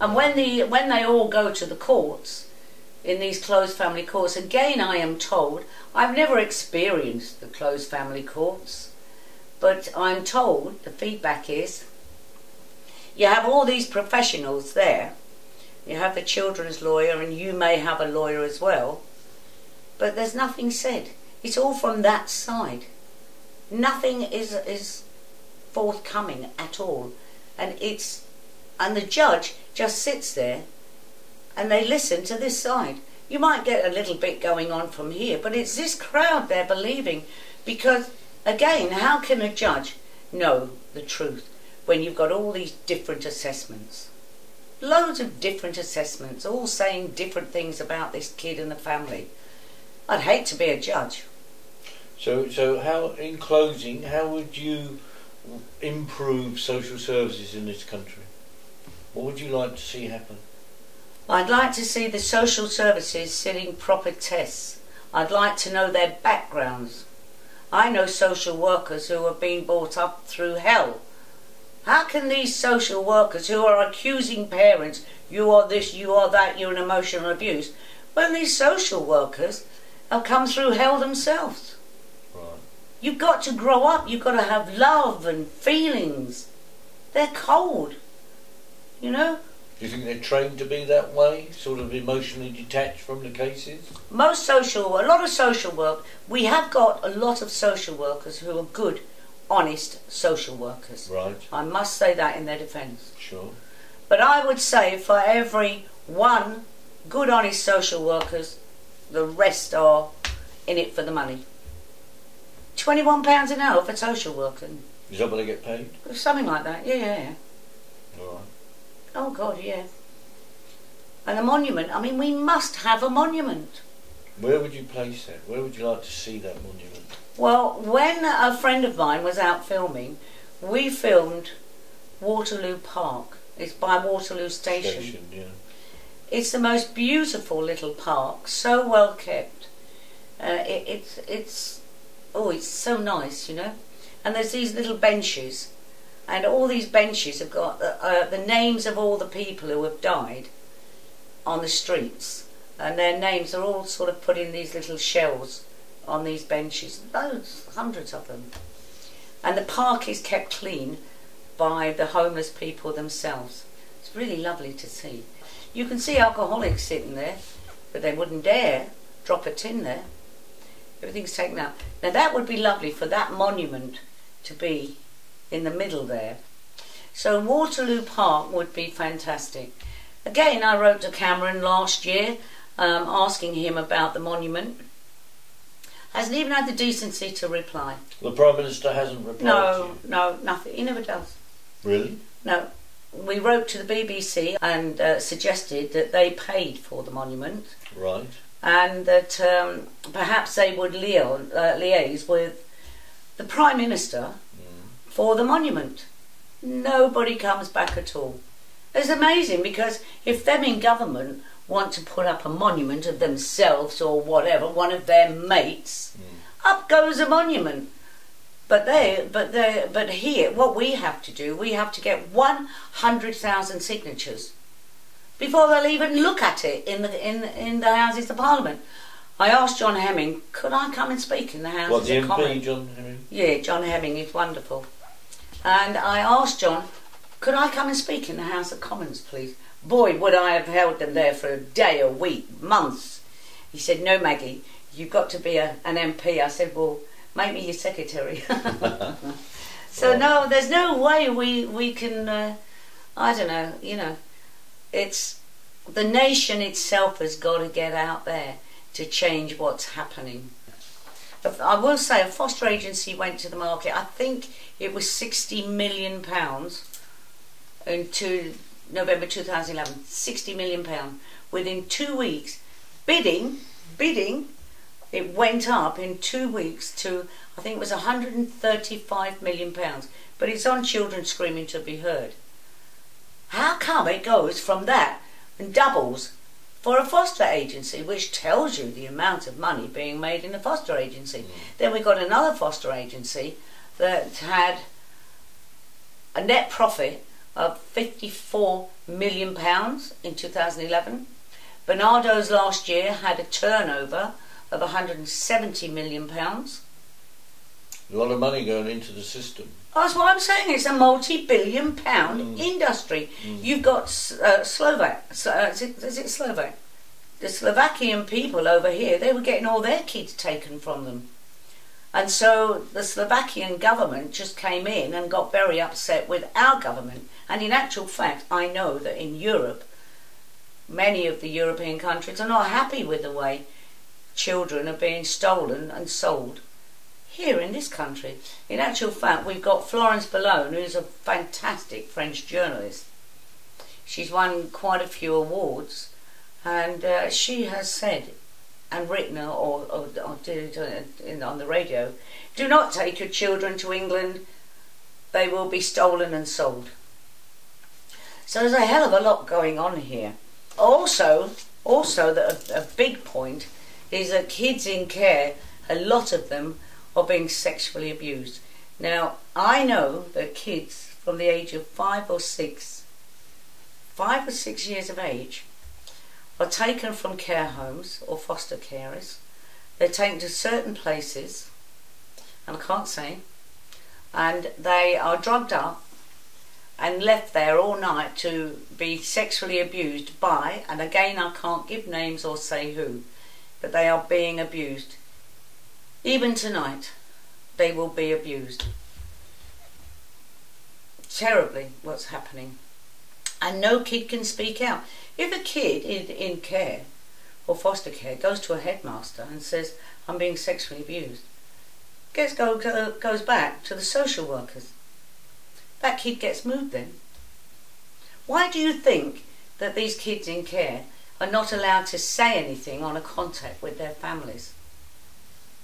And when they all go to the courts, in these closed family courts, again I am told, I've never experienced the closed family courts, but I'm told, the feedback is, you have all these professionals there, you have the children's lawyer and you may have a lawyer as well, but there's nothing said. It's all from that side. Nothing is forthcoming at all. And the judge just sits there and they listen to this side. You might get a little bit going on from here, but it's this crowd they're believing, because again, how can a judge know the truth when you've got all these different assessments? Loads of different assessments, all saying different things about this kid and the family. I'd hate to be a judge. So how, in closing, how would you improve social services in this country? What would you like to see happen? I'd like to see the social services sitting proper tests. I'd like to know their backgrounds. I know social workers who have been brought up through hell. How can these social workers who are accusing parents, you are this, you are that, you're an emotional abuse, when these social workers have come through hell themselves? Right. You've got to grow up, you've got to have love and feelings. They're cold, you know? Do you think they're trained to be that way, sort of emotionally detached from the cases? A lot of social work, we have got a lot of social workers who are good, honest social workers. Right. I must say that in their defence. Sure. But I would say for every one good, honest social workers, the rest are in it for the money. £21 an hour for social work. Is that what they get paid? Something like that, yeah. All right. Oh God, yeah. And a monument, I mean, we must have a monument. Where would you place that? Where would you like to see that monument? Well, when a friend of mine was out filming, we filmed Waterloo Park. It's by Waterloo Station. Yeah. It's the most beautiful little park, so well kept. It's so nice, you know. And there's these little benches, and all these benches have got the names of all the people who have died on the streets, and their names are all sort of put in these little shells on these benches, loads, hundreds of them. And the park is kept clean by the homeless people themselves. It's really lovely to see. You can see alcoholics sitting there, but they wouldn't dare drop a tin there. Everything's taken out. Now that would be lovely for that monument to be in the middle there. So Waterloo Park would be fantastic. Again, I wrote to Cameron last year asking him about the monument. Hasn't even had the decency to reply. The Prime Minister hasn't replied to you? No, nothing. He never does. Really? No. We wrote to the BBC and suggested that they paid for the monument. Right. And that perhaps they would liaise with the Prime Minister for the monument. Nobody comes back at all. It's amazing, because if them in government want to put up a monument of themselves or whatever, one of their mates, up goes a monument. But here, what we have to do, we have to get 100,000 signatures before they'll even look at it in the Houses of Parliament. I asked John Hemming, could I come and speak in the Houses of Commons? What, the MP, John Hemming? Yeah, John Hemming is wonderful. And I asked John, could I come and speak in the House of Commons, please? Boy, would I have held them there for a day, a week, months. He said, no, Maggie, you've got to be an MP. I said, well, make me your secretary. So no, there's no way we can, I don't know, you know, it's, the nation itself has got to get out there to change what's happening. I will say a foster agency went to the market, I think it was £60 million into November 2011, £60 million. Within 2 weeks, bidding, it went up in 2 weeks to, I think it was £135 million. But it's on Children Screaming to Be Heard. How come it goes from that and doubles for a foster agency, which tells you the amount of money being made in a foster agency? Then we got another foster agency that had a net profit of £54 million in 2011. Bernardo's last year had a turnover of £170 million. A lot of money going into the system. That's what I'm saying. It's a multi-billion-pound industry. You've got Slovak. Is it Slovak? The Slovakian people over here, they were getting all their kids taken from them. And so the Slovakian government just came in and got very upset with our government. And in actual fact, I know that in Europe, many of the European countries are not happy with the way children are being stolen and sold here in this country. In actual fact, we've got Florence Bellone, who's a fantastic French journalist. She's won quite a few awards, and she has said and written or did it on the radio, do not take your children to England, they will be stolen and sold. So there's a hell of a lot going on here. Also a big point is that kids in care, a lot of them are being sexually abused. Now, I know that kids from the age of 5 or 6 years of age are taken from care homes or foster carers. They're taken to certain places, and I can't say, and they are drugged up and left there all night to be sexually abused by, and again I can't give names or say who, but they are being abused. Even tonight, they will be abused. Terribly what's happening. And no kid can speak out. If a kid in care or foster care goes to a headmaster and says, I'm being sexually abused, goes back to the social workers. That kid gets moved then. Why do you think that these kids in care are not allowed to say anything on a contact with their families?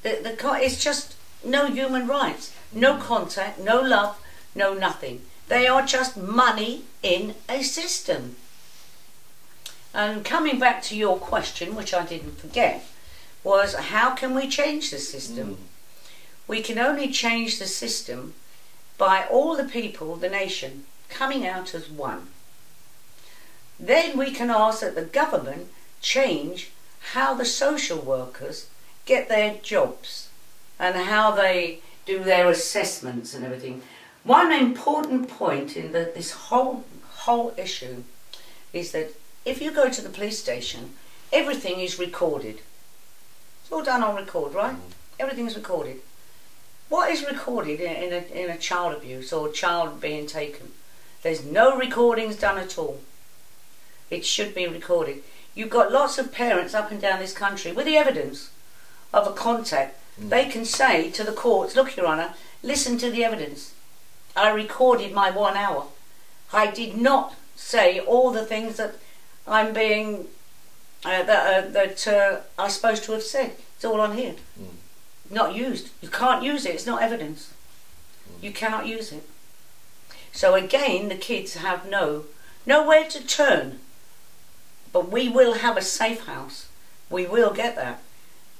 It's just no human rights, no contact, no love, no nothing. They are just money in a system. And coming back to your question, which I didn't forget, was how can we change the system? We can only change the system by all the people, the nation, coming out as one. Then we can ask that the government change how the social workers get their jobs and how they do their assessments and everything. One important point in this whole issue is that if you go to the police station, everything is recorded. It's all done on record, right? Everything is recorded. What is recorded in a child abuse or a child being taken? There's no recordings done at all. It should be recorded. You've got lots of parents up and down this country with the evidence of a contact. They can say to the courts, look, Your Honour, listen to the evidence. I recorded my 1 hour. I did not say all the things that I'm being, that I'm supposed to have said. It's all on here. Not used. You can't use it. It's not evidence. You cannot use it. So again, the kids have nowhere to turn. But we will have a safe house. We will get that.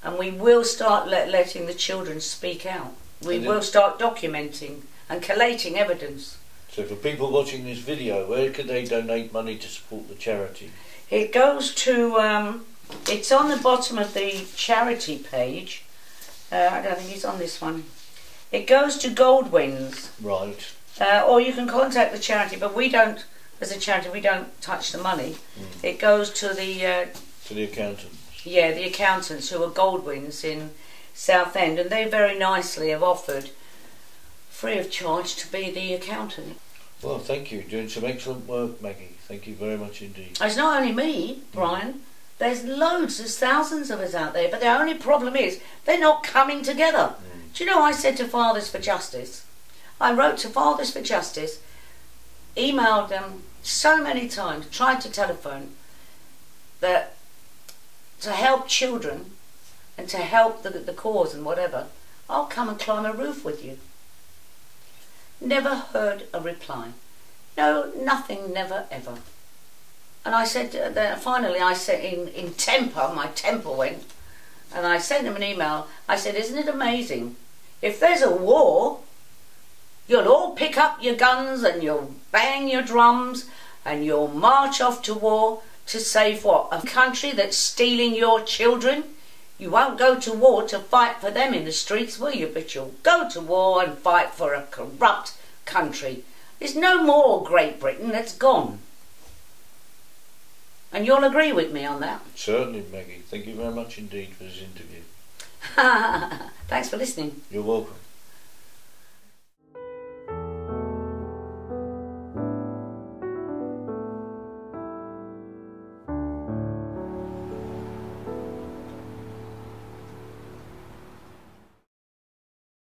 And we will start letting the children speak out. We will start documenting and collating evidence. So for people watching this video, where could they donate money to support the charity? It goes to, it's on the bottom of the charity page. I don't think it's on this one. It goes to Goldwins. Right. Or you can contact the charity, but we don't, as a charity, we don't touch the money. It goes to the... to the accountants. Yeah, the accountants who are Goldwins in Southend, and they very nicely have offered, free of charge, to be the accountant. Well, thank you. You're doing some excellent work, Maggie. Thank you very much indeed. It's not only me, Brian. There's loads, there's thousands of us out there, but the only problem is they're not coming together. Do you know, I said to Fathers for Justice, I wrote to Fathers for Justice, emailed them so many times, tried to telephone, that to help children and to help the cause and whatever, I'll come and climb a roof with you. Never heard a reply. No, nothing, never, ever. And I said, finally I said in temper, my temper went, and I sent them an email. I said, isn't it amazing? If there's a war, You'll all pick up your guns and you'll bang your drums and you'll march off to war to save what? A country that's stealing your children? You won't go to war to fight for them in the streets, will you? But you'll go to war and fight for a corrupt country. There's no more Great Britain, that's gone. And you'll agree with me on that. Certainly, Maggie. Thank you very much indeed for this interview. Thanks for listening. You're welcome.